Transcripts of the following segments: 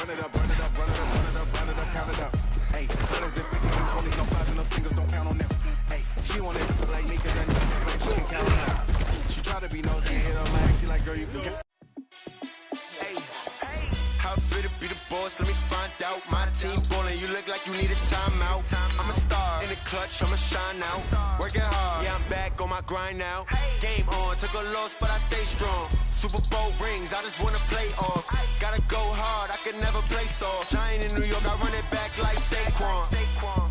Run it up, run it up, run it up, run it up, run it up, count it up. Hey, dollars and 50s and 20s, no fives and no singles, don't count on them. Hey, she wanna look like me cause I know but she can count on them. She try to be nosy and hit her lag. She like, girl, you can count. Hey, how it feel to be the boss? Let me find out. My team ballin', you look like you need a timeout. I'm a star in the clutch, I'ma shine out. Working hard, yeah, I'm back on my grind now. Game on, took a loss, but I stay strong. Super Bowl rings, I just wanna play off. Gotta go hard, I can never play soft. Giant in New York, I run it back like Saquon.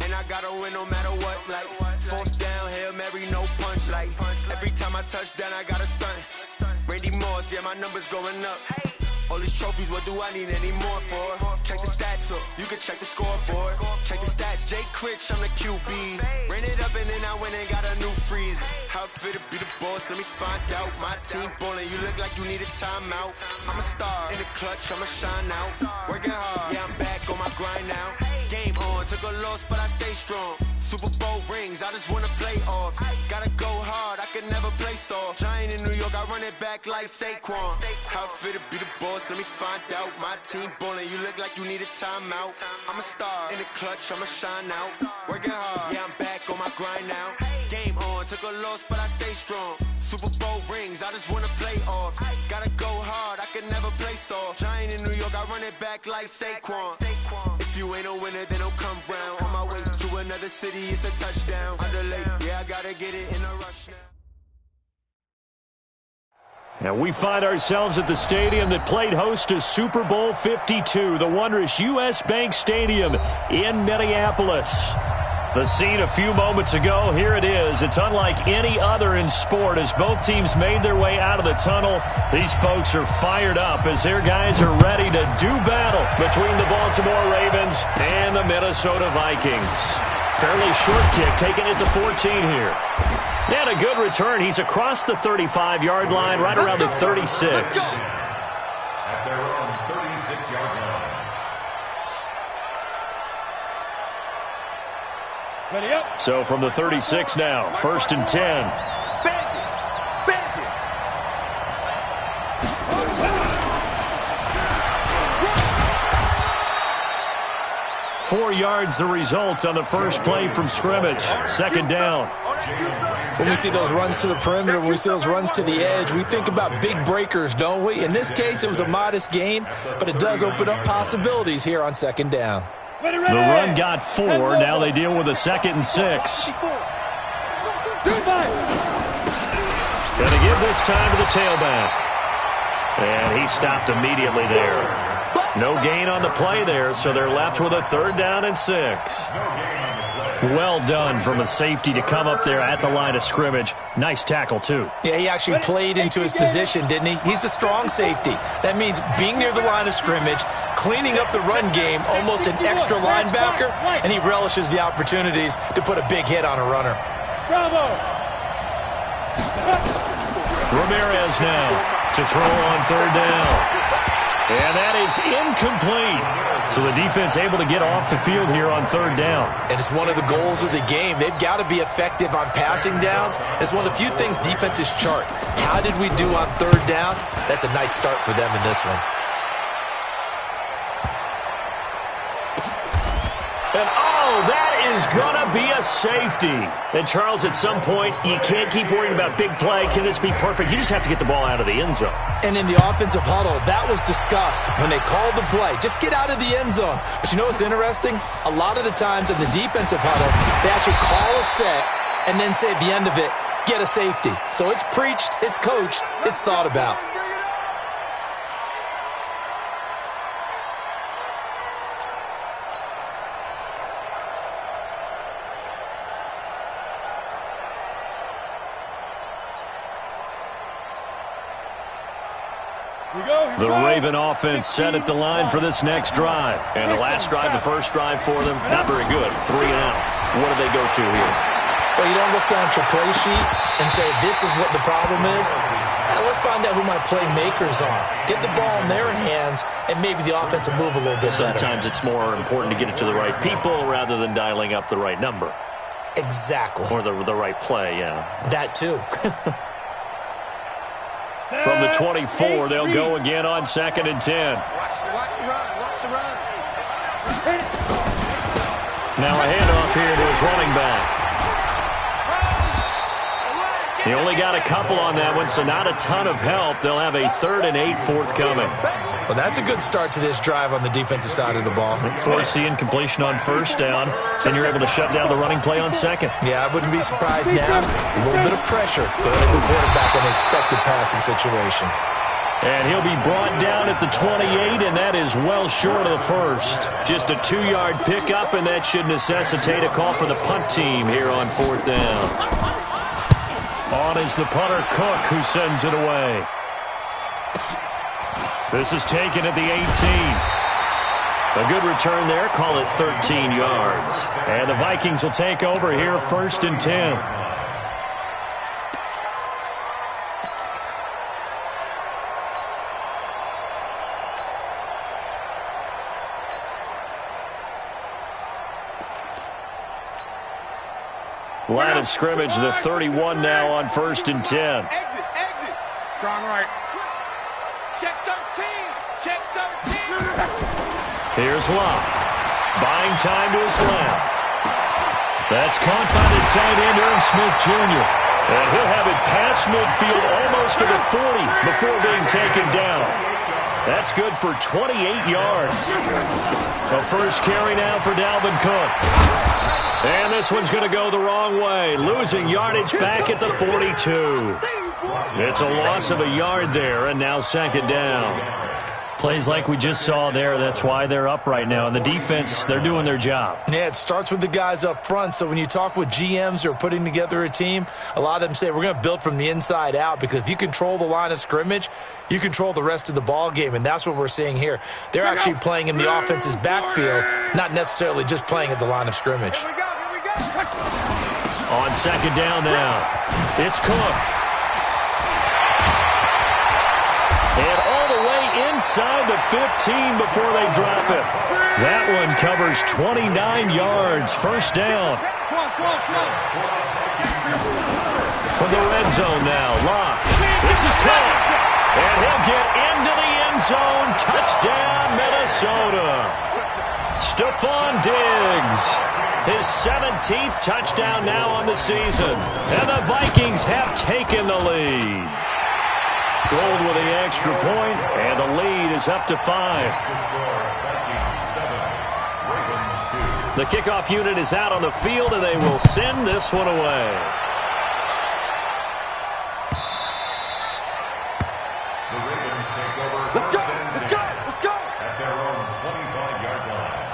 And I gotta win no matter what, like fourth down, Hail Mary, no punch. Like every time I touch down, I gotta stunt. Randy Moss, yeah, my numbers going up. All these trophies, what do I need any more for? Check the stats up, you can check the scoreboard. Check the stats, Jay Critch, I'm the QB. Ran it up and then I went and got a new freeze. How it feel to be the boss, let me find out. My team ballin', you look like you need a timeout. I'm a star in the clutch, I'ma shine out. Working hard, yeah, I'm back on my grind now. Game on, took a loss, but I stay strong. Super Bowl rings, I just wanna play off. Gotta go hard, I can never play soft. Giant in New York, I run it back like Saquon. How it feel to be the boss, let me find out. My team ballin', you look like you need a timeout. I'm a star in the clutch, I'ma shine out. Working hard, yeah, I'm back on my grind now. Game on, took a loss, but I stay strong. Super Bowl rings, I just wanna play off. Gotta go hard, I can never play soft. Giant in New York, I run it back like Saquon. If you ain't a winner, then don't come round. On my way to another city, it's a touchdown. Underlay, yeah, I gotta get it in a rush now. And we find ourselves at the stadium that played host to Super Bowl 52, the wondrous U.S. Bank Stadium in Minneapolis. The scene a few moments ago, here it is. It's unlike any other in sport as both teams made their way out of the tunnel. These folks are fired up as their guys are ready to do battle between the Baltimore Ravens and the Minnesota Vikings. Fairly short kick, taking it to 14 here. And a good return. He's across the 35-yard line, right around the 36. At their own 36-yard line. Ready up. So from the 36 now, 1st and 10. 4 yards the result on the first play from scrimmage. 2nd down. When we see those runs to the perimeter, when we see those runs to the edge, we think about big breakers, don't we? In this case, it was a modest gain, but it does open up possibilities here on 2nd down. The run got 4. Now they deal with a 2nd and 6. Going to give this time to the tailback. And he stopped immediately there. No gain on the play there, so they're left with a 3rd down and 6. Well done from a safety to come up there at the line of scrimmage. Nice tackle, too. Yeah, he actually played into his position, didn't he? He's the strong safety. That means being near the line of scrimmage, cleaning up the run game, almost an extra linebacker, and he relishes the opportunities to put a big hit on a runner. Bravo! Ramirez now to throw on 3rd down. And that is incomplete. So the defense able to get off the field here on 3rd down. And it's one of the goals of the game. They've got to be effective on passing downs. It's one of the few things defenses chart. How did we do on 3rd down? That's a nice start for them in this one. And that is going to be a safety. And Charles, at some point, you can't keep worrying about big play. Can this be perfect? You just have to get the ball out of the end zone. And in the offensive huddle, that was discussed when they called the play. Just get out of the end zone. But you know what's interesting? A lot of the times in the defensive huddle, they actually call a set and then say at the end of it, get a safety. So it's preached, it's coached, it's thought about. The Raven offense set at the line for this next drive. And the last drive, the first drive for them, not very good. 3 and out. What do they go to here? Well, you don't look down at your play sheet and say, this is what the problem is. Let's find out who my playmakers are. Get the ball in their hands, and maybe the offense will move a little bit better. Sometimes it's more important to get it to the right people rather than dialing up the right number. Exactly. Or the right play, yeah. That too. From the 24, they'll go again on 2nd and 10. Watch the run. Now a handoff here to his running back. He only got a couple on that one, so not a ton of help. They'll have a 3rd and 8 forthcoming. Well, that's a good start to this drive on the defensive side of the ball. Forcing incompletion on 1st down. Then you're able to shut down the running play on 2nd. Yeah, I wouldn't be surprised now. A little bit of pressure going to the quarterback in the expected passing situation. And he'll be brought down at the 28, and that is well short of the 1st. Just a 2-yard pickup, and that should necessitate a call for the punt team here on 4th down. On is the punter, Cook, who sends it away. This is taken at the 18. A good return there. Call it 13 yards. And the Vikings will take over here, 1st and 10. Line of scrimmage, the 31 now on 1st and 10. Exit. Strong right. Check 13. Check 13. Here's Locke. Buying time to his left. That's caught by the tight end, Irv Smith Jr. And he'll have it past midfield almost to the 40 before being taken down. That's good for 28 yards. A first carry now for Dalvin Cook. And this one's going to go the wrong way. Losing yardage back at the 42. It's a loss of a yard there, and now 2nd down. Plays like we just saw there. That's why they're up right now. And the defense, they're doing their job. Yeah, it starts with the guys up front. So when you talk with GMs who are putting together a team, a lot of them say we're going to build from the inside out, because if you control the line of scrimmage, you control the rest of the ball game, and that's what we're seeing here. They're actually playing in the offense's backfield, not necessarily just playing at the line of scrimmage. On 2nd down now, it's Cook. And all the way inside the 15 before they drop it. That one covers 29 yards. 1st down. From the red zone now, Locke. This is Cook. And he'll get into the end zone. Touchdown, Minnesota. Stephon Diggs. His 17th touchdown now on the season. And the Vikings have taken the lead. Gold with the extra point, and the lead is up to 5. The kickoff unit is out on the field, and they will send this one away. The Ravens take over. Let's go! At their own 25-yard line.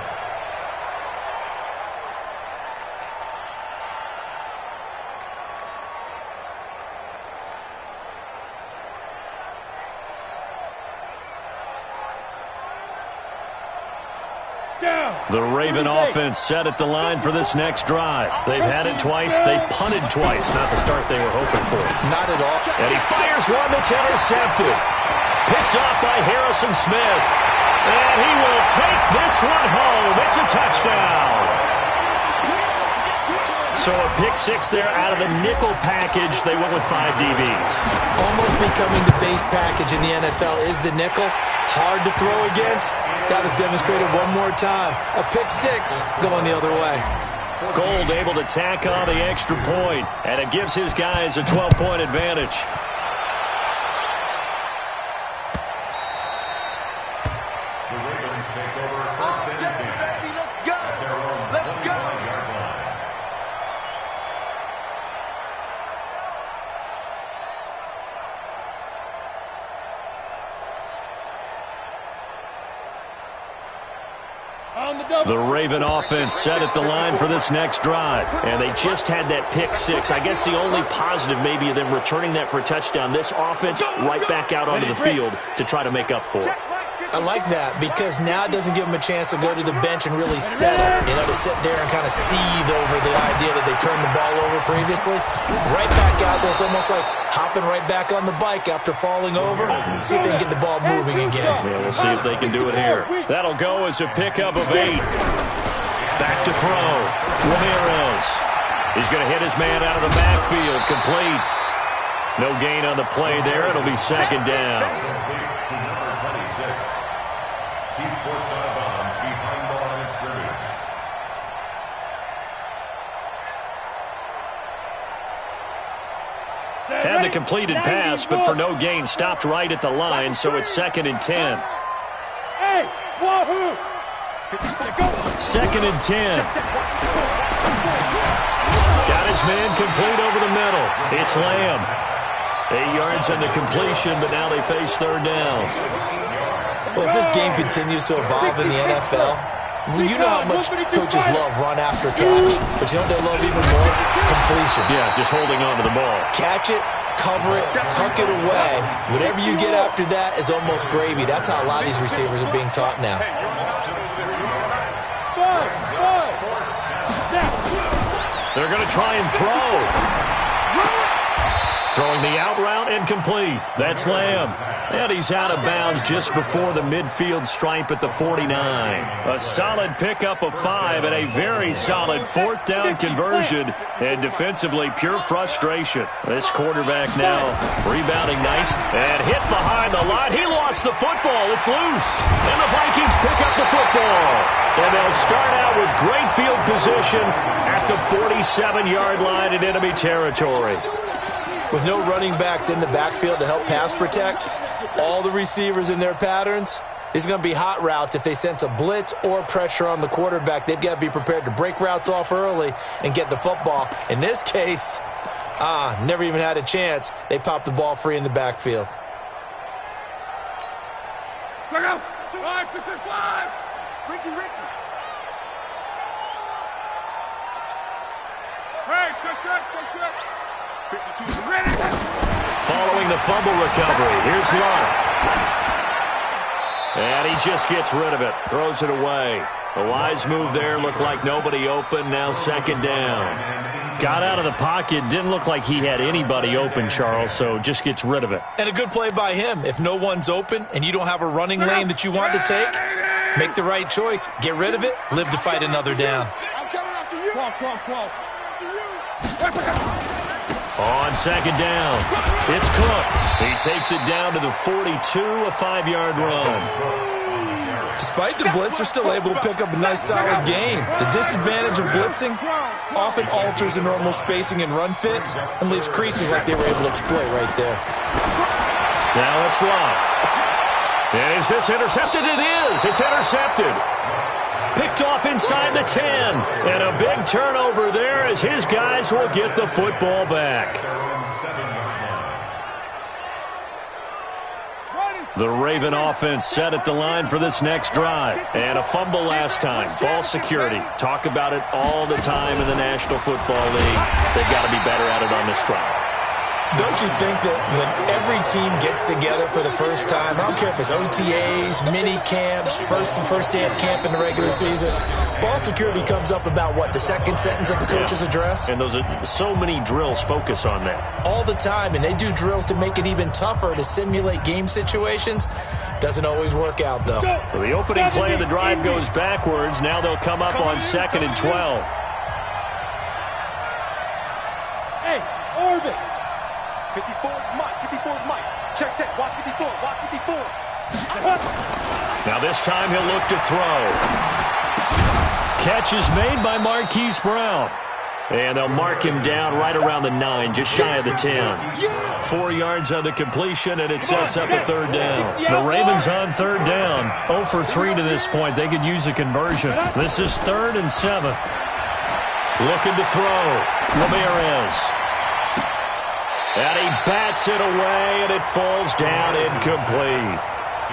The Raven offense set at the line for this next drive. They've had it twice. They've punted twice. Not the start they were hoping for. Not at all. And he fires one that's intercepted. Picked off by Harrison Smith. And he will take this one home. It's a touchdown. So a pick 6 there out of the nickel package. They went with 5 DBs. Almost becoming the base package in the NFL is the nickel. Hard to throw against. That was demonstrated one more time. A pick 6 going the other way. Gold able to tack on the extra point, and it gives his guys a 12-point advantage. The Ravens take over 1st and 10. At their own 25-yard line. The Raven offense set at the line for this next drive, and they just had that pick 6. I guess the only positive maybe of them returning that for a touchdown. This offense right back out onto the field to try to make up for it. I like that, because now it doesn't give them a chance to go to the bench and really settle, to sit there and kind of seethe over the idea that they turned the ball over previously. Right back out there. It's almost like hopping right back on the bike after falling over. See if they can get the ball moving again. Yeah, we'll see if they can do it here. That'll go as a pickup of 8. Back to throw. Ramirez. He's going to hit his man out of the backfield. Complete. No gain on the play there. It'll be 2nd down. To number 26. He's forced out of bounds behind the line of the completed pass, but for no gain, stopped right at the line, so it's 2nd and 10. Hey, wahoo! 2nd and 10. Got his man complete over the middle. It's Lamb. 8 yards on the completion, but now they face 3rd down. Well, as this game continues to evolve in the NFL, you know how much coaches love run after catch, but you know what they love even more? Completion. Yeah, just holding on to the ball. Catch it, cover it, tuck it away. Whatever you get after that is almost gravy. That's how a lot of these receivers are being taught now. They're going to try and throw. Throwing the out route and complete. That's Lamb. And he's out of bounds just before the midfield stripe at the 49. A solid pickup of 5 and a very solid 4th down conversion. And defensively, pure frustration. This quarterback now rebounding nice and hit behind the line. He lost the football. It's loose. And the Vikings pick up the football. And they'll start out with great field position at the 47-yard line in enemy territory. With no running backs in the backfield to help pass protect, all the receivers in their patterns, these are going to be hot routes. If they sense a blitz or pressure on the quarterback, they've got to be prepared to break routes off early and get the football. In this case, never even had a chance. They popped the ball free in the backfield. Check out. 5-6-5. Ricky. Hey, check. Following the fumble recovery, here's Love. And he just gets rid of it, throws it away. A wise move there, looked like nobody open, now 2nd down. Got out of the pocket, didn't look like he had anybody open, Charles, so just gets rid of it. And a good play by him. If no one's open and you don't have a running lane that you want to take, make the right choice. Get rid of it, live to fight another down. I'm coming after you. Come. On 2nd down, it's Cook. He takes it down to the 42, a 5-yard run. Despite the blitz, they're still able to pick up a nice, solid gain. The disadvantage of blitzing often alters the normal spacing and run fits and leaves creases like they were able to exploit right there. Now it's Love. Is this intercepted? It is. It's intercepted. Picked off inside the 10. And a big turnover there as his guys will get the football back. The Raven offense set at the line for this next drive. And a fumble last time. Ball security. Talk about it all the time in the National Football League. They've got to be better at it on this drive. Don't you think that when every team gets together for the first time, I don't care if it's OTAs, mini camps, first day of camp in the regular season, ball security comes up about what, the second sentence of the coach's address? And those are so many drills focus on that. All the time, and they do drills to make it even tougher to simulate game situations. Doesn't always work out, though. So the opening play of the drive goes backwards. Now they'll come up on 2nd and 12. Hey, orbit. 54 is Mike. Check. Watch 54. Now this time he'll look to throw. Catch is made by Marquise Brown. And they'll mark him down right around the 9, just shy of the 10. 4 yards on the completion, and it sets up a 3rd down. The Ravens on 3rd down. 0 for 3 to this point. They could use a conversion. This is 3rd and 7. Looking to throw. Ramirez. And he bats it away, and it falls down incomplete.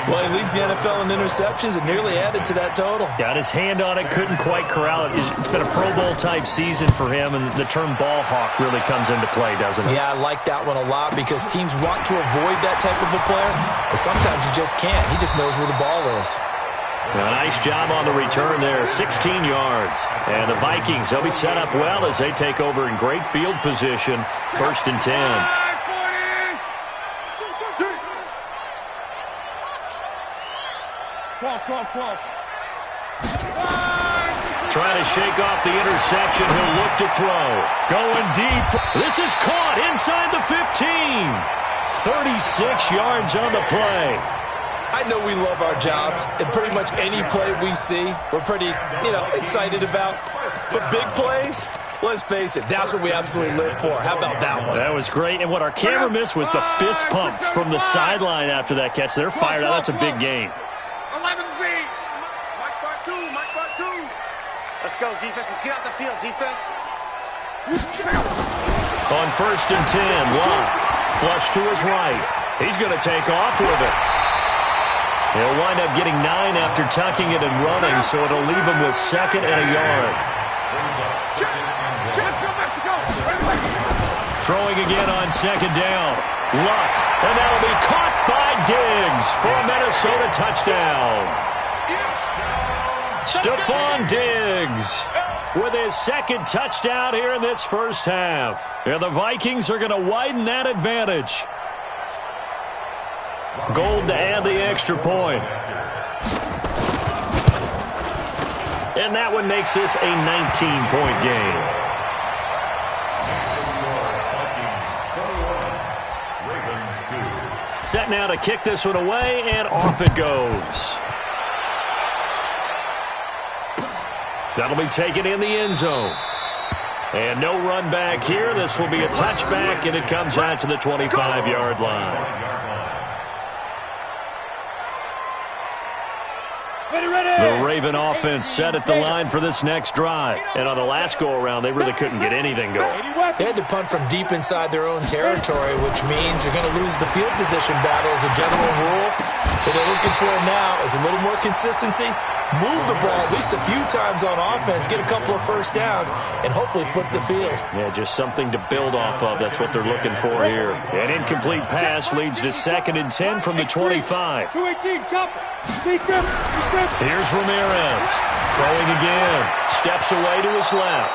Well, he leads the NFL in interceptions and nearly added to that total. Got his hand on it, couldn't quite corral it. It's been a Pro Bowl-type season for him, and the term ball hawk really comes into play, doesn't it? Yeah, I like that one a lot because teams want to avoid that type of a player, but sometimes you just can't. He just knows where the ball is. A nice job on the return there, 16 yards. And the Vikings, they'll be set up well as they take over in great field position, 1st and 10. Trying to shake off the interception. He'll look to throw. Going deep. This is caught inside the 15. 36 yards on the play. I know we love our jobs, and pretty much any play we see, we're pretty, excited about. But big plays, Let's face it, that's what we absolutely live for. How about that one? That was great. And what our camera missed was the fist pump from the sideline after that catch. They're fired out. That's a big game. 11Z. Mike bar two. Let's go, defense. Let's get out the field, defense. On 1st and 10, Locke. Flush to his right. He's going to take off with it. He'll wind up getting 9 after tucking it and running, so it'll leave him with 2nd and a yard. Throwing again on 2nd down. Luck. And that'll be caught by Diggs for a Minnesota touchdown. Stephon Diggs with his 2nd touchdown here in this first half. And the Vikings are going to widen that advantage. Gold to add the extra point. And that one makes this a 19-point game. Set now to kick this one away, and off it goes. That'll be taken in the end zone. And no run back here. This will be a touchback, and it comes out to the 25-yard line. The Raven offense set at the line for this next drive. And on the last go-around, they really couldn't get anything going. They had to punt from deep inside their own territory, which means you're going to lose the field position battle as a general rule. What they're looking for now is a little more consistency, move the ball at least a few times on offense, get a couple of first downs, and hopefully flip the field. Yeah, just something to build off of. That's what they're looking for here. An incomplete pass leads to 2nd and 10 from the 25. 218, chop it. Here's Ramirez. Throwing again. Steps away to his left.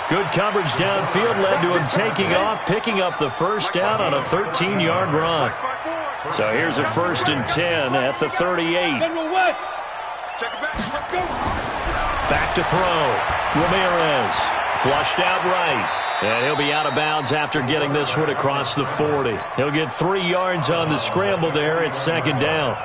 Good coverage downfield led to him taking off, picking up the first down on a 13-yard run. So here's a 1st and 10 at the 38. Back to throw. Ramirez flushed out right. And he'll be out of bounds after getting this one across the 40. He'll get 3 yards on the scramble there at 2nd down.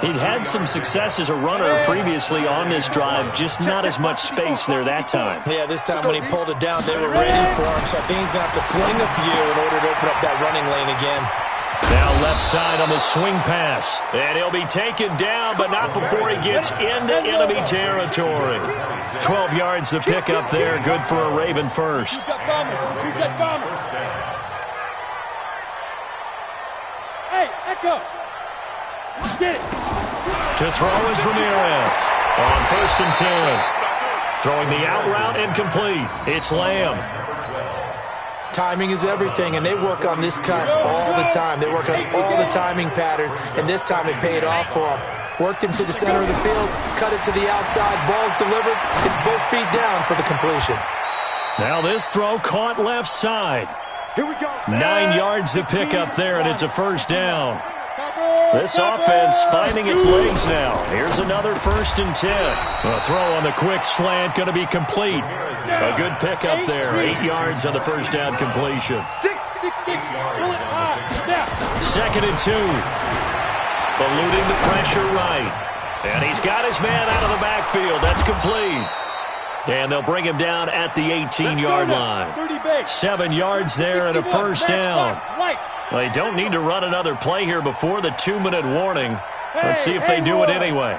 He'd had some success as a runner previously on this drive, just not as much space there that time. Yeah, this time when he pulled it down, they were ready for him, so I think he's going to have to fling a few in order to open up that running lane again. Now left side on the swing pass. And he'll be taken down, but not before he gets into enemy territory. 12 yards to pick up there. Good for a Raven first. Hey, Echo. Get it. To throw is Ramirez. On 1st and 10. Throwing the out route incomplete. It's Lamb. Timing is everything, and they work on this cut all the time. They work on all the timing patterns, and this time it paid off for them. Worked him to the center of the field, cut it to the outside, ball's delivered. It's both feet down for the completion. Now this throw caught left side. Here we go. 9 yards to pick up there, and it's a first down. This offense finding its legs now. Here's another 1st and 10. A throw on the quick slant going to be complete. A good pickup there. 8 yards on the first down completion. 6. 2nd and 2. Eluding the pressure right. And he's got his man out of the backfield. That's complete. And they'll bring him down at the 18-yard line. 7 yards there and a first down. Well, they don't need to run another play here before the 2-minute warning. Let's see if they do it anyway.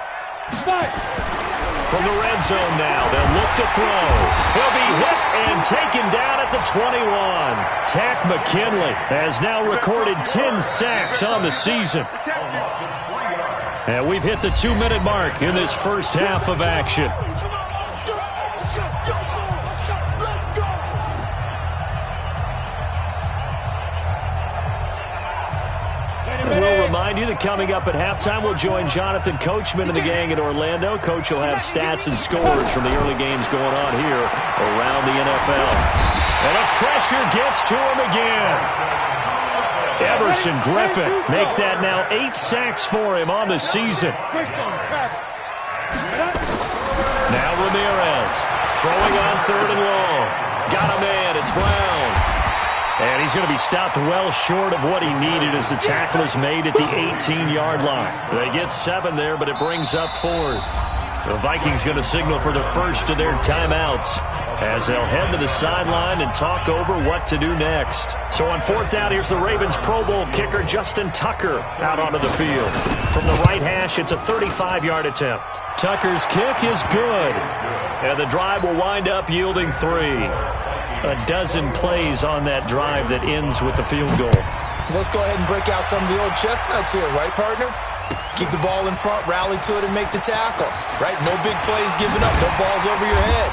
From the red zone now, they'll look to throw. He'll be hit and taken down at the 21. Tack McKinley has now recorded 10 sacks on the season. And we've hit the 2-minute mark in this first half of action. We'll remind you that coming up at halftime, we'll join Jonathan Coachman and the gang in Orlando. Coach will have stats and scores from the early games going on here around the NFL. And the pressure gets to him again. Everson Griffin make that now 8 sacks for him on the season. Now Ramirez throwing on 3rd and long. Got a man. It's Brown. And he's going to be stopped well short of what he needed as the tackle is made at the 18-yard line. They get 7 there, but it brings up 4th. The Vikings going to signal for the first of their timeouts as they'll head to the sideline and talk over what to do next. So on fourth down, here's the Ravens Pro Bowl kicker Justin Tucker out onto the field. From the right hash, it's a 35-yard attempt. Tucker's kick is good, and the drive will wind up yielding 3. A dozen plays on that drive that ends with the field goal. Let's go ahead and break out some of the old chestnuts here, right, partner? Keep the ball in front, rally to it, and make the tackle, right? No big plays given up, no balls over your head.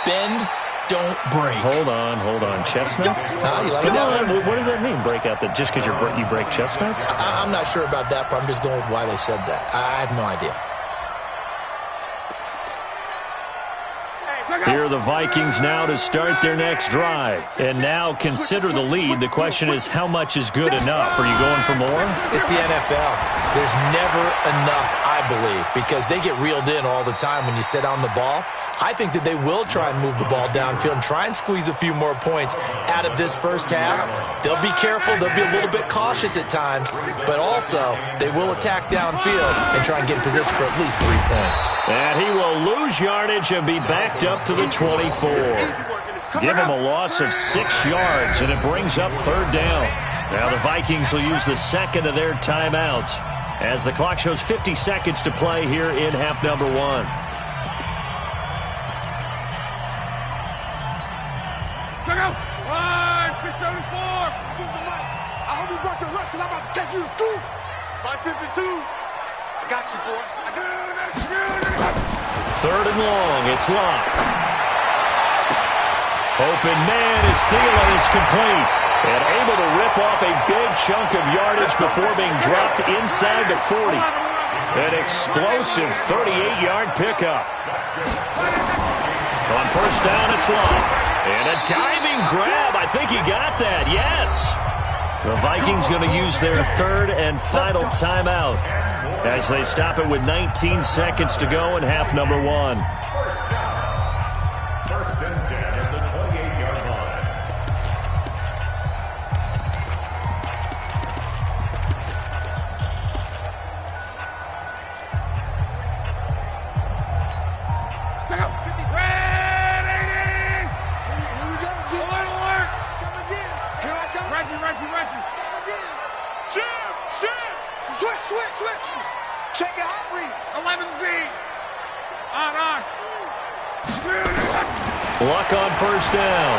Bend, don't break. Hold on. Chestnuts? You like Come that on, one? what does that mean, break out? That just because you break chestnuts? I'm not sure about that, but I'm just going with why they said that. I have no idea. Here are the Vikings now to start their next drive. And now consider the lead. The question is, how much is good enough? Are you going for more? It's the NFL. There's never enough, I believe, because they get reeled in all the time when you sit on the ball. I think that they will try and move the ball downfield and try and squeeze a few more points out of this first half. They'll be careful. They'll be a little bit cautious at times, but also they will attack downfield and try and get in position for at least 3 points. And he will lose yardage and be backed up to the 24. Give him a loss of 6 yards, and it brings up third down. Now the Vikings will use the second of their timeouts as the clock shows 50 seconds to play here in half number 1. Check out. 674. Give the mic. I hope you brought your lunch because I'm about to take you to school. 552. I got you, boy. Third and long. It's locked. Open man is Thielen. It's complete. And able to rip off a big chunk of yardage before being dropped inside the 40. An explosive 38-yard pickup. On first down, it's locked. And a diving grab. I think he got that. Yes. The Vikings going to use their third and final timeout as they stop it with 19 seconds to go in half number 1. First and 10 at the 28-yard line. Check out. 50. Red 80. Here we go. Alert. Come again. Here I come. Reggie. Come again. Shift. Switch. Check your hot read. 11B. On. Luck on first down.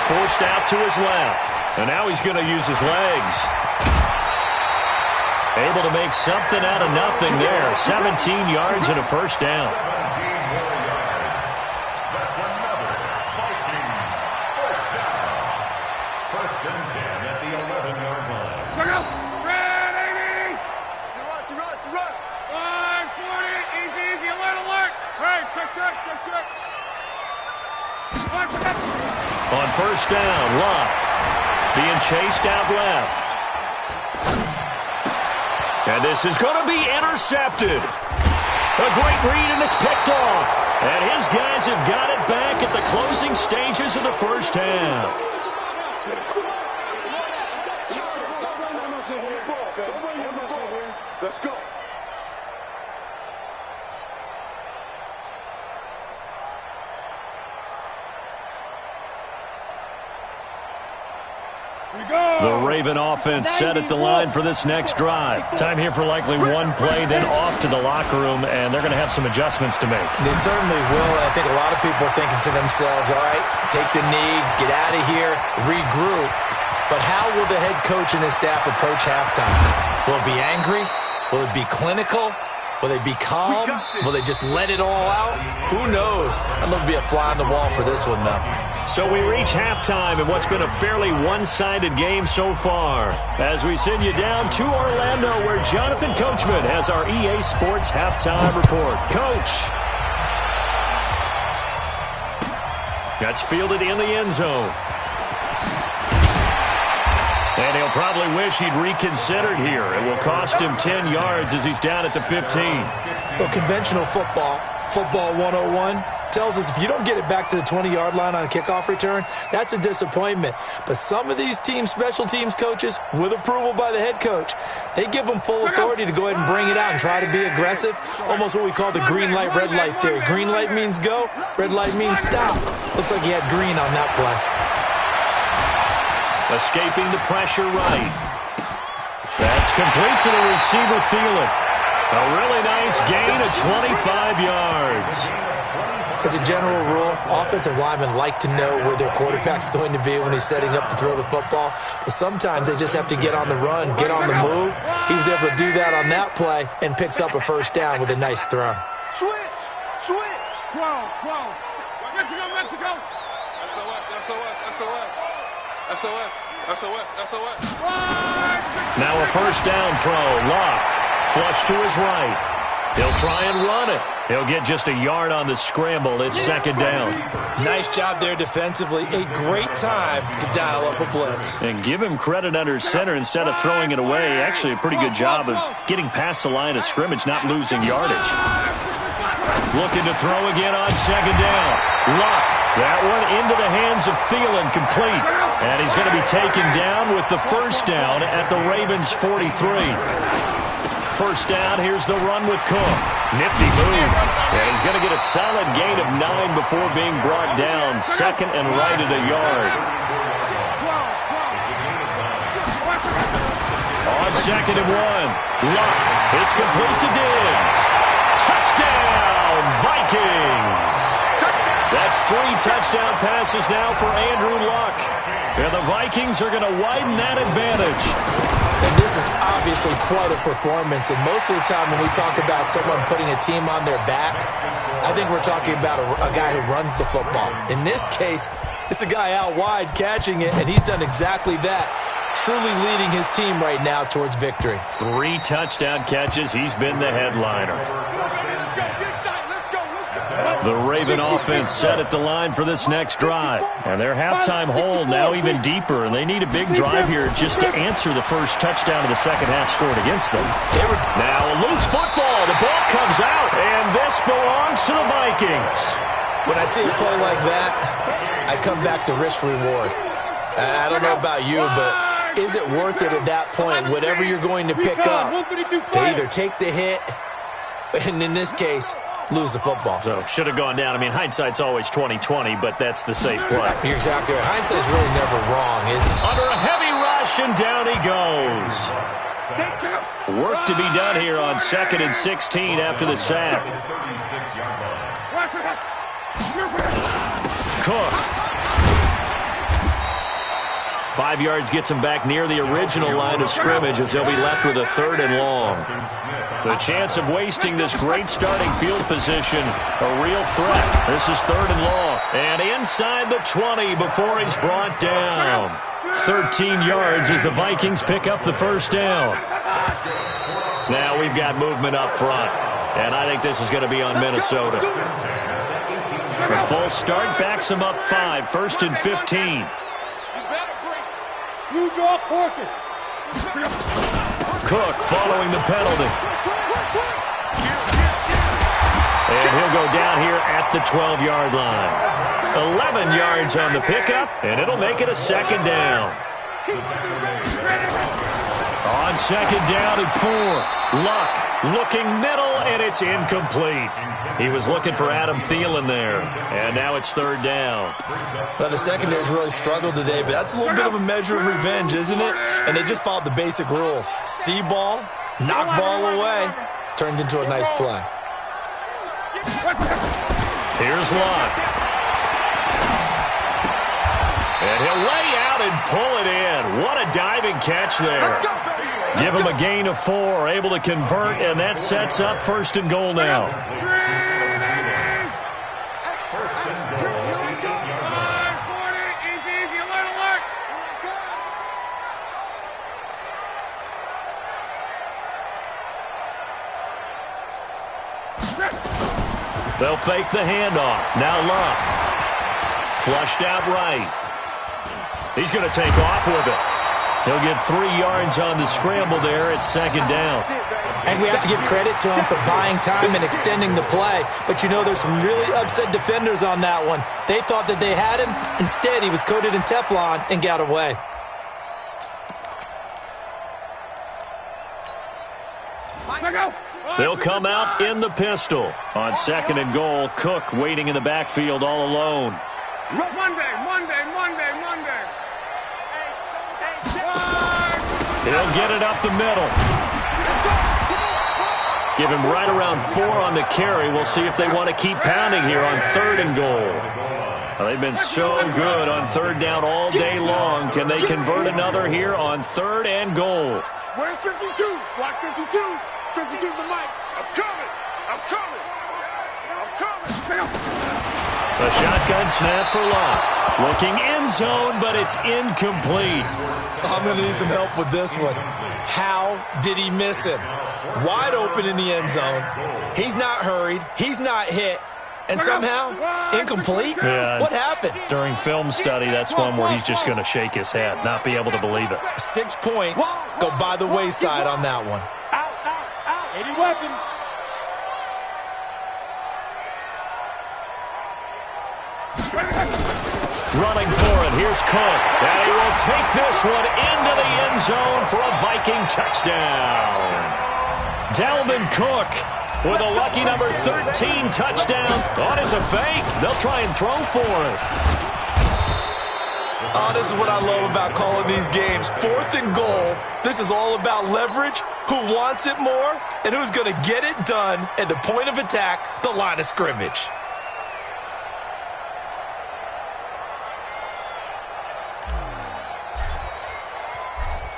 Forced out to his left. And now he's going to use his legs. Able to make something out of nothing there. 17 yards and a first down. 17 more yards. That's another Vikings first down. First and 10 at the 11-yard line. Check out. Red 80. You run. 540. Easy. Alert. Hey, check. On first down, Luck being chased out left. And this is going to be intercepted. A great read, and it's picked off. And his guys have got it back at the closing stages of the first half. Let's go. The Raven offense set at the line for this next drive. Time here for likely one play, then off to the locker room, and they're going to have some adjustments to make. They certainly will, and I think a lot of people are thinking to themselves, all right, take the knee, get out of here, regroup. But how will the head coach and his staff approach halftime? Will it be angry? Will it be clinical? Will they be calm? Will they just let it all out? Who knows? I'd love to be a fly on the wall for this one, though. So we reach halftime in what's been a fairly one-sided game so far. As we send you down to Orlando, where Jonathan Coachman has our EA Sports halftime report. Coach. That's fielded in the end zone. And he'll probably wish he'd reconsidered here. It will cost him 10 yards as he's down at the 15. Well, conventional football 101, tells us if you don't get it back to the 20-yard line on a kickoff return, that's a disappointment. But some of these special teams coaches, with approval by the head coach, they give them full authority to go ahead and bring it out and try to be aggressive, almost what we call the green light, red light theory. Green light means go, red light means stop. Looks like he had green on that play. Escaping the pressure right. That's complete to the receiver, Thielen. A really nice gain of 25 yards. As a general rule, offensive linemen like to know where their quarterback's going to be when he's setting up to throw the football. But sometimes they just have to get on the run, get on the move. He was able to do that on that play and picks up a first down with a nice throw. Switch! 12. Mexico! SOS. Now a first down throw. Luck. Flush to his right. He'll try and run it. He'll get just a yard on the scramble. It's second down. Nice job there defensively. A great time to dial up a blitz. And give him credit under center instead of throwing it away. Actually, a pretty good job of getting past the line of scrimmage, not losing yardage. Looking to throw again on second down. Luck. That one into the hands of Thielen, complete. And he's going to be taken down with the first down at the Ravens' 43. First down, here's the run with Cook. Nifty move. And he's going to get a solid gain of 9 before being brought down. Second and right at a yard. On second and 1. Luck. It's complete to Diggs. Touchdown, Vikings. That's 3 touchdown passes now for Andrew Luck. And the Vikings are going to widen that advantage. And this is obviously quite a performance. And most of the time when we talk about someone putting a team on their back, I think we're talking about a guy who runs the football. In this case, it's a guy out wide catching it, and he's done exactly that. Truly leading his team right now towards victory. 3 touchdown catches. He's been the headliner. The Raven offense set at the line for this next drive. And their halftime hole now even deeper. And they need a big drive here just to answer the first touchdown of the second half scored against them. Now a loose football. The ball comes out. And this belongs to the Vikings. When I see a play like that, I come back to risk-reward. I don't know about you, but is it worth it at that point, whatever you're going to pick up, to either take the hit, and in this case, lose the football? So, should have gone down. I mean, hindsight's always 20/20, but that's the safe play. You're exactly right. Hindsight's really never wrong, is it? Under a heavy rush, and down he goes. Work to be done here on 2nd and 16 after the sack. Cook. 5 yards gets him back near the original line of scrimmage as they'll be left with a 3rd and long. The chance of wasting this great starting field position, a real threat. This is 3rd and long. And inside the 20 before he's brought down. 13 yards as the Vikings pick up the first down. Now we've got movement up front. And I think this is going to be on Minnesota. The full start backs him up 5, 1st and 15. You draw quarters. Cook following the penalty. And he'll go down here at the 12-yard line. 11 yards on the pickup, and it'll make it a 2nd down. On 2nd down and 4. Luck looking middle, and it's incomplete. He was looking for Adam Thielen there, and now it's 3rd down. Well, the secondary's really struggled today, but that's a little bit of a measure of revenge, isn't it? And they just followed the basic rules. See ball, knock ball away, turned into a nice play. Here's Luck. And he'll lay out and pull it in. What a diving catch there. Give him a gain of 4, able to convert, and that sets up 1st and goal now. They'll fake the handoff. Now Luck. Flushed out right. He's going to take off with it. He'll get 3 yards on the scramble there at 2nd down. I think we have to give credit to him for buying time and extending the play. But, you know, there's some really upset defenders on that one. They thought that they had him. Instead, he was coated in Teflon and got away. They'll come out in the pistol. On 2nd and goal, Cook waiting in the backfield all alone. Monday. He'll get it up the middle. Give him right around 4 on the carry. We'll see if they want to keep pounding here on 3rd and goal. Well, they've been so good on 3rd down all day long. Can they convert another here on 3rd and goal? Where's 52? Block 52. 52's the mic. I'm coming. The shotgun snap for Locke. Looking end zone, but it's incomplete. I'm going to need some help with this one. How did he miss him? Wide open in the end zone. He's not hurried. He's not hit. And somehow, incomplete? Yeah, what happened? During film study, that's one where he's just going to shake his head, not be able to believe it. 6 points go by the wayside on that one. Out. Any weapon. Running for it, here's Cook. And he will take this one into the end zone for a Viking touchdown. Dalvin Cook with a lucky number 13 touchdown. Oh, it's a fake. They'll try and throw for it. Oh, this is what I love about calling these games. 4th and goal. This is all about leverage, who wants it more, and who's going to get it done at the point of attack, the line of scrimmage.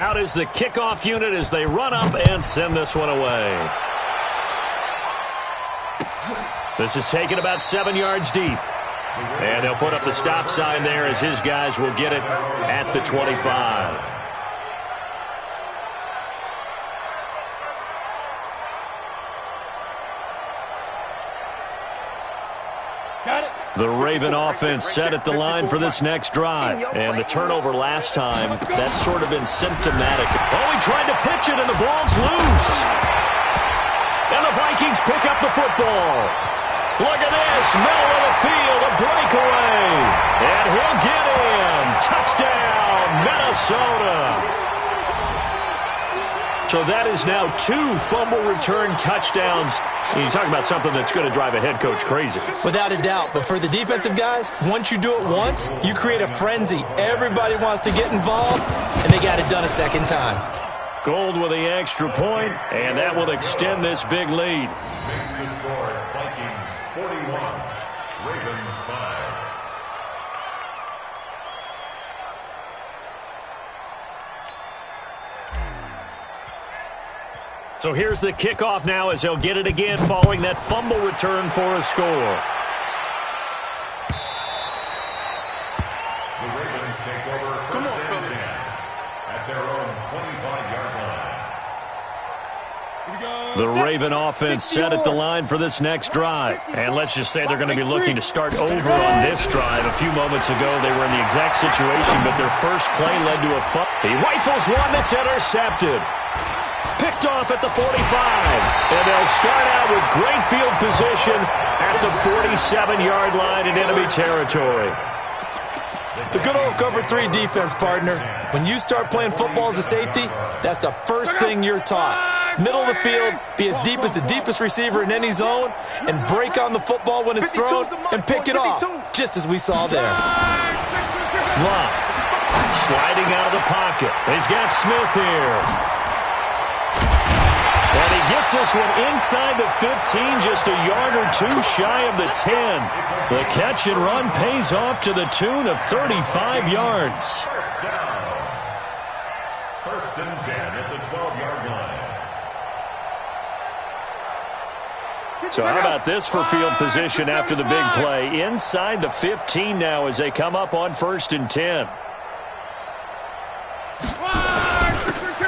Out is the kickoff unit as they run up and send this one away. This is taken about 7 yards deep. And he'll put up the stop sign there as his guys will get it at the 25. The Raven offense set at the line for this next drive. And the turnover last time, that's sort of been symptomatic. Oh, he tried to pitch it, and the ball's loose. And the Vikings pick up the football. Look at this, middle of the field, a breakaway. And he'll get in. Touchdown, Minnesota. So that is now 2 fumble return touchdowns. And you talk about something that's going to drive a head coach crazy. Without a doubt. But for the defensive guys, once you do it once, you create a frenzy. Everybody wants to get involved, and they got it done a second time. Gold with the extra point, and that will extend this big lead. Makes the score Vikings 41, Ravens 5. So here's the kickoff now as they'll get it again following that fumble return for a score. The Ravens take over first and 10 at their own 25-yard line. The Raven offense set at the line for this next drive. And let's just say they're going to be looking to start over on this drive. A few moments ago, they were in the exact situation, but their first play led to a fumble. He rifles one that's intercepted. Picked off at the 45. And they'll start out with great field position at the 47-yard line in enemy territory. The good old cover 3 defense, partner. When you start playing football as a safety, that's the first thing you're taught. Middle of the field, be as deep as the deepest receiver in any zone, and break on the football when it's thrown and pick it off, just as we saw there. Locke sliding out of the pocket. He's got Smith here. And he gets this one inside the 15, just a yard or 2 shy of the 10. The catch and run pays off to the tune of 35 yards. First down. First and 10 at the 12-yard line. So how about this for field position after the big play? Inside the 15 now as they come up on 1st and 10.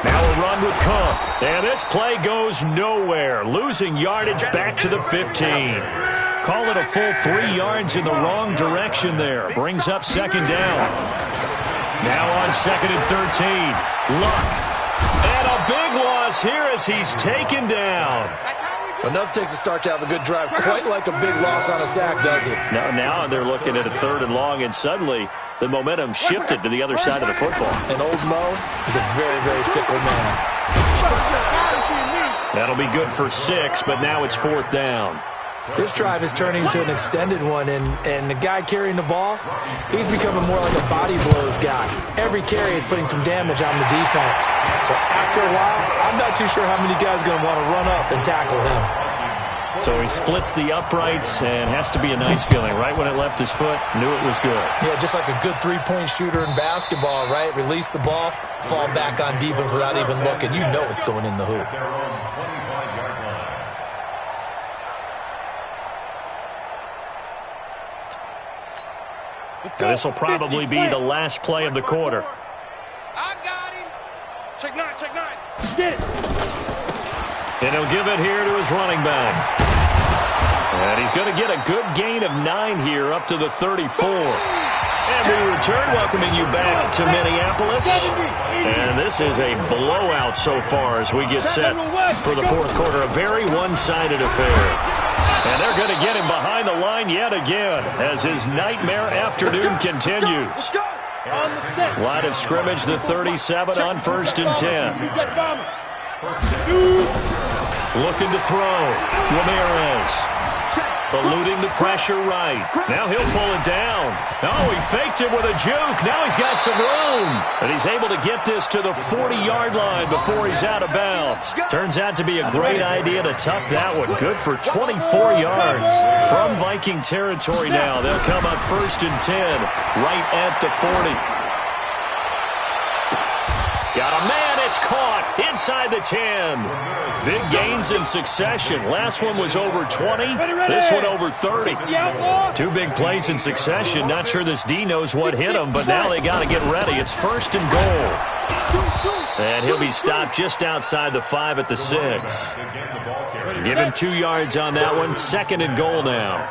Now a run with Cook. And this play goes nowhere. Losing yardage back to the 15. Call it a full 3 yards in the wrong direction there. Brings up 2nd down. Now on 2nd and 13. Luck. And a big loss loss here as he's taken down. Enough takes a start to have a good drive. Quite like a big loss on a sack, does it? Now they're looking at a 3rd and long, and suddenly the momentum shifted to the other side of the football. And old Mo is a very, very fickle man. That'll be good for 6, but now it's 4th down. This drive is turning into an extended one, and the guy carrying the ball, he's becoming more like a body blows guy. Every carry is putting some damage on the defense. So after a while, I'm not too sure how many guys are going to want to run up and tackle him. So he splits the uprights, and has to be a nice feeling. Right when it left his foot, knew it was good. Yeah, just like a good three-point shooter in basketball, right? Release the ball, fall back on defense without even looking. You know it's going in the hoop. Now, this will probably be the last play of the quarter. I got him. Check 9, check 9. Get it. And he'll give it here to his running back. And he's going to get a good gain of 9 here up to the 34. And we return, welcoming you back to Minneapolis. And this is a blowout so far as we get set for the 4th quarter. A very one-sided affair. And they're going to get him behind the line yet again as his nightmare afternoon continues. Line of scrimmage, the 37 on 1st and 10. Looking to throw. Ramirez. Eluding the pressure right. Now he'll pull it down. Oh, he faked it with a juke. Now he's got some room. And he's able to get this to the 40-yard line before he's out of bounds. Turns out to be a great idea to tuck that one. Good for 24 yards. From Viking territory now, they'll come up 1st and 10 right at the 40. Got a man, it's caught inside the 10. Big gains in succession. Last one was over 20. This one over 30. 2 big plays in succession. Not sure this D knows what hit him, but now they got to get ready. It's 1st and goal. And he'll be stopped just outside the 5 at the 6. Given 2 yards on that one. 2nd and goal now.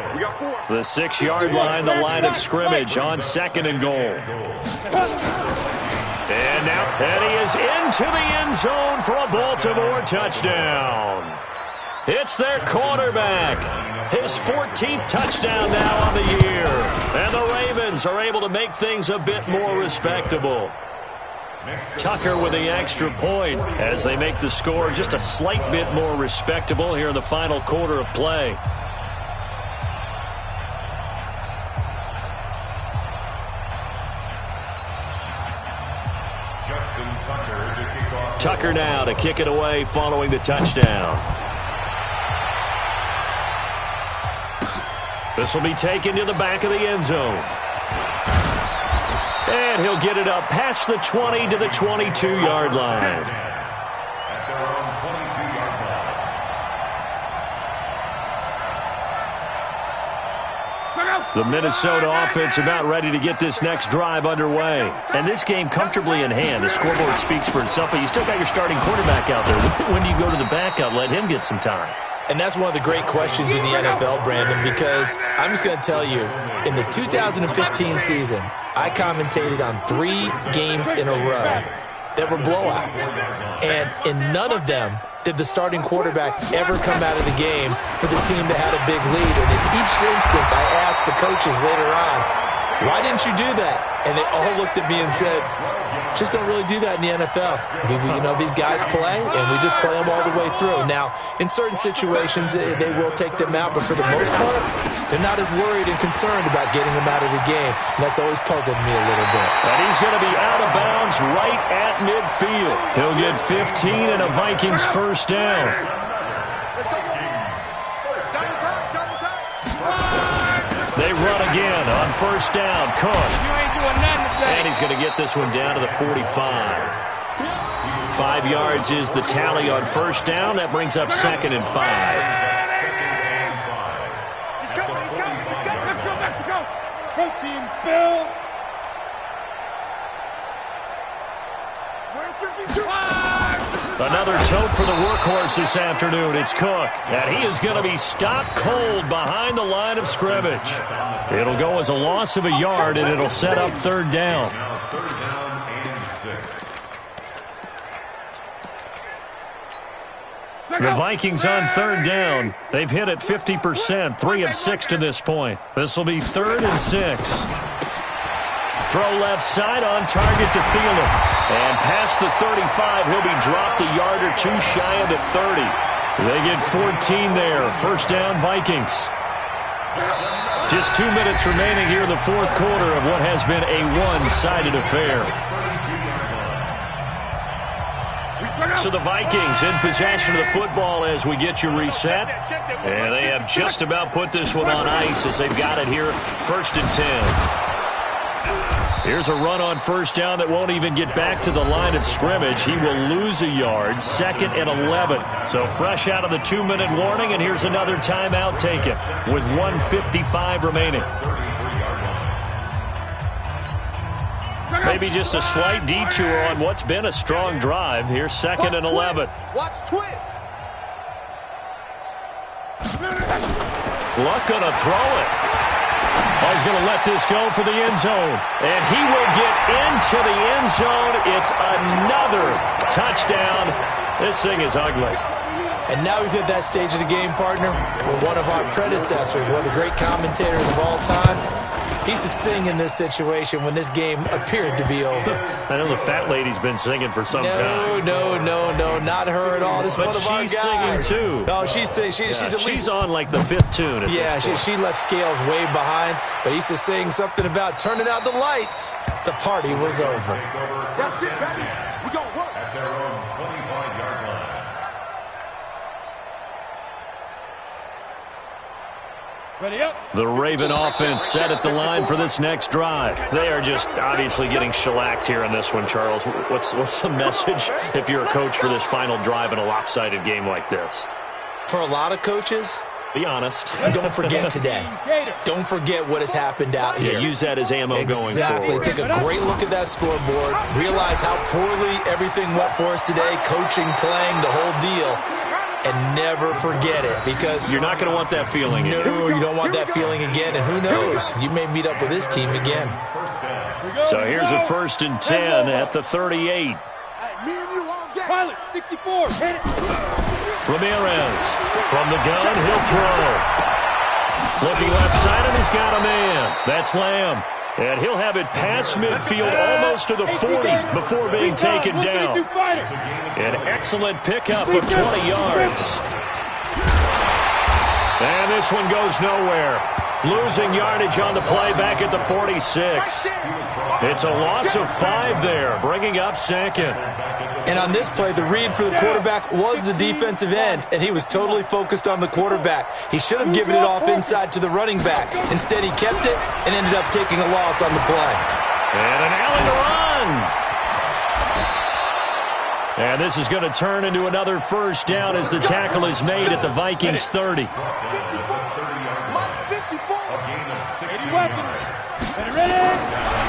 The 6-yard line, the line of scrimmage on 2nd and goal. And now, and he is into the end zone for a Baltimore touchdown. It's their quarterback. His 14th touchdown now on the year. And the Ravens are able to make things a bit more respectable. Tucker with the extra point as they make the score just a slight bit more respectable here in the final quarter of play. Tucker now to kick it away following the touchdown. This will be taken to the back of the end zone. And he'll get it up past the 20 to the 22-yard line. At their own 22-yard line. The Minnesota offense about ready to get this next drive underway. And this game comfortably in hand. The scoreboard speaks for itself, but you still got your starting quarterback out there. When do you go to the backup? Let him get some time. And that's one of the great questions in the NFL, Brandon, because I'm just going to tell you, in the 2015 season, I commentated on 3 games in a row that were blowouts. And in none of them did the starting quarterback ever come out of the game for the team that had a big lead. And in each instance, I asked the coaches later on, why didn't you do that? And they all looked at me and said, just don't really do that in the NFL. These guys play, and we just play them all the way through. Now, in certain situations, they will take them out, but for the most part, they're not as worried and concerned about getting them out of the game. And that's always puzzled me a little bit. And he's going to be out of bounds right at midfield. He'll get 15 and a Vikings first down. They run again on first down. Cook. And he's going to get this one down to the 45. 5 yards is the tally on first down. That brings up 2nd and 5. He's coming. Let's go, Mexico. Protein spill. Where's 52? Another tote for the workhorse this afternoon. It's Cook. And he is going to be stopped cold behind the line of scrimmage. It'll go as a loss of a yard, and it'll set up 3rd down. Now 3rd down and 6. The Vikings on third down. They've hit it 50%, 3 of 6 to this point. This will be 3rd and 6. Throw left side on target to Thielen. And past the 35, he'll be dropped a yard or two shy of the 30. They get 14 there. First down, Vikings. Just 2 minutes remaining here in the fourth quarter of what has been a one-sided affair. So the Vikings in possession of the football as we get you reset. And they have just about put this one on ice as they've got it here, 1st and 10. Here's a run on first down that won't even get back to the line of scrimmage. He will lose a yard, 2nd and 11. So fresh out of the 2-minute warning, and here's another timeout taken with 1:55 remaining. Maybe just a slight detour on what's been a strong drive. Here's 2nd and 11. Watch twins. Luck going to throw it. Oh, he's going to let this go for the end zone. And he will get into the end zone. It's another touchdown. This thing is ugly. And now we've hit that stage of the game, partner, where one of our predecessors, one of the great commentators of all time, he used to sing in this situation when this game appeared to be over. I know the fat lady's been singing for some time. No, not her at all. This is one of our guys. But she's singing too. Oh, she's singing. She's at least, she's on like the 5th tune. Yeah, she left Scales way behind, but he used to sing something about turning out the lights. The party was over. That's it, baby. We gonna work. At their own 25-yard line. Ready up. The Raven offense set at the line for this next drive. They are just obviously getting shellacked here in this one, Charles. What's the message if you're a coach for this final drive in a lopsided game like this? For a lot of coaches, be honest. Don't forget today. Don't forget what has happened out here. Yeah, use that as ammo going forward. Exactly. Take a great look at that scoreboard. Realize how poorly everything went for us today. Coaching, playing, the whole deal. And never forget it, because you're not going to want that feeling again. No, you don't want that feeling again, and who knows? You may meet up with this team again. So here's a 1st and 10 at the 38. Pilot, 64, hit it. Ramirez from the gun, he'll throw. Looking left side, and he's got a man. That's Lamb. And he'll have it past midfield almost to the 40 before being taken down. An excellent pickup of 20 yards. And this one goes nowhere. Losing yardage on the play back at the 46. It's a loss of 5 there, bringing up 2nd. And on this play, the read for the quarterback was the defensive end, and he was totally focused on the quarterback. He should have given it off inside to the running back. Instead, he kept it and ended up taking a loss on the play. And an alley to run. And this is going to turn into another first down as the tackle is made at the Vikings 30.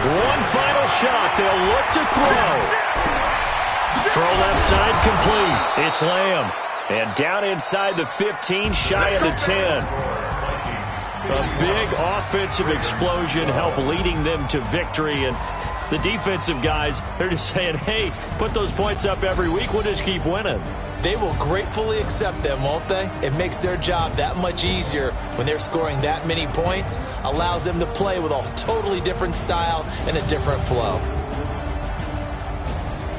One final shot. They'll look to throw. Throw left side complete. It's Lamb. And down inside the 15, shy of the 10. A big offensive explosion helped leading them to victory. And the defensive guys, they're just saying, hey, put those points up every week. We'll just keep winning. They will gratefully accept them, won't they? It makes their job that much easier when they're scoring that many points. Allows them to play with a totally different style and a different flow.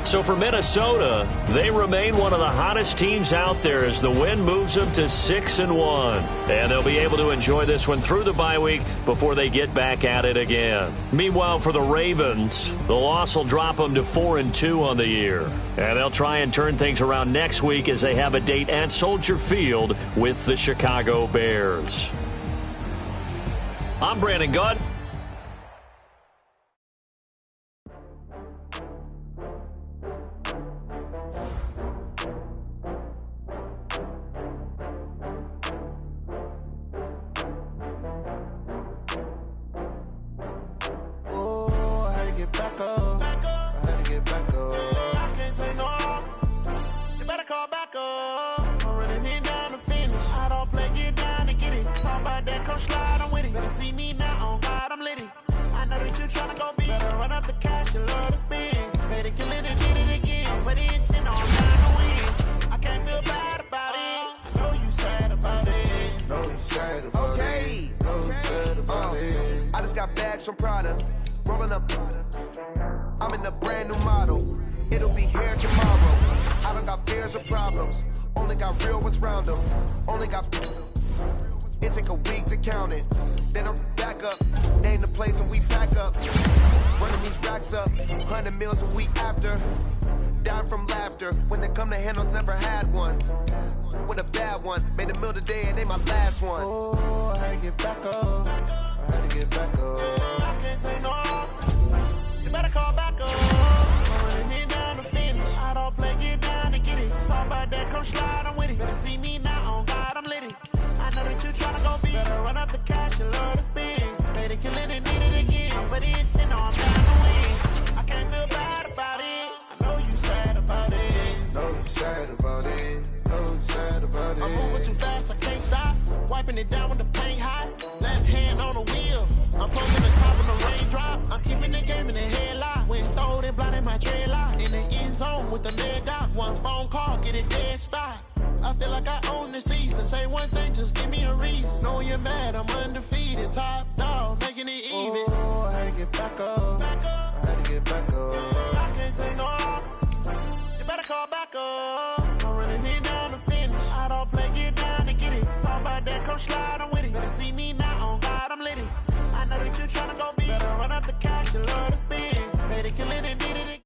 So for Minnesota, they remain one of the hottest teams out there as the win moves them to 6-1. And they'll be able to enjoy this one through the bye week before they get back at it again. Meanwhile, for the Ravens, the loss will drop them to 4-2 on the year. And they'll try and turn things around next week as they have a date at Soldier Field with the Chicago Bears. I'm Brandon Gutt. Killing it, did it again. But the intent on trying to win. I can't feel bad about it. got bags from Prada, rolling up. I'm in a brand new model. It'll be here tomorrow. I don't got fears or problems. Only got real ones round them. Only got. It take a week to count it. Then I'm back up. Name the place and we pack up. Running these racks up. 100 meals a week after. Dying from laughter. When it come to handles, never had one. With a bad one. Made a meal today and they my last one. Oh, I had to get back up. I had to get back up. I can't take no off. You better call back up. I'm running it down to finish. I don't play, get down to get it. Talk about that, come slide, I'm with it. Better see me now, on God, I'm litty. I know that you tryna go big. Better run up the cash, you love to spend. Made it, kill it, and need it again. I put it in 10, no, I'm down to win. I can't feel bad about it. I know you sad about it. Know you sad about it. Know you sad about it. I'm moving too fast, I can't stop. Wiping it down with the paint hot. Left hand on the wheel. I'm floating the top of the raindrop. I'm keeping the game in the headlock. When throwed and blinded my dreadlock. In the end zone with the leg dot. One phone call, get it dead stop. I feel like I own the season. Say one thing, just give me a reason. Know you're mad, I'm undefeated. Top dog, making it even. Oh, I had to get back up. I had to get back up. I can't take no off. You better call back up. I'm running it down to finish. I don't play, get down to get it. Talk about that, come slide, I'm with it. Better see me now, on God, I'm litty. I know that you're tryna go big. Better run up the cash, you love to spend. Better kill it and did it again.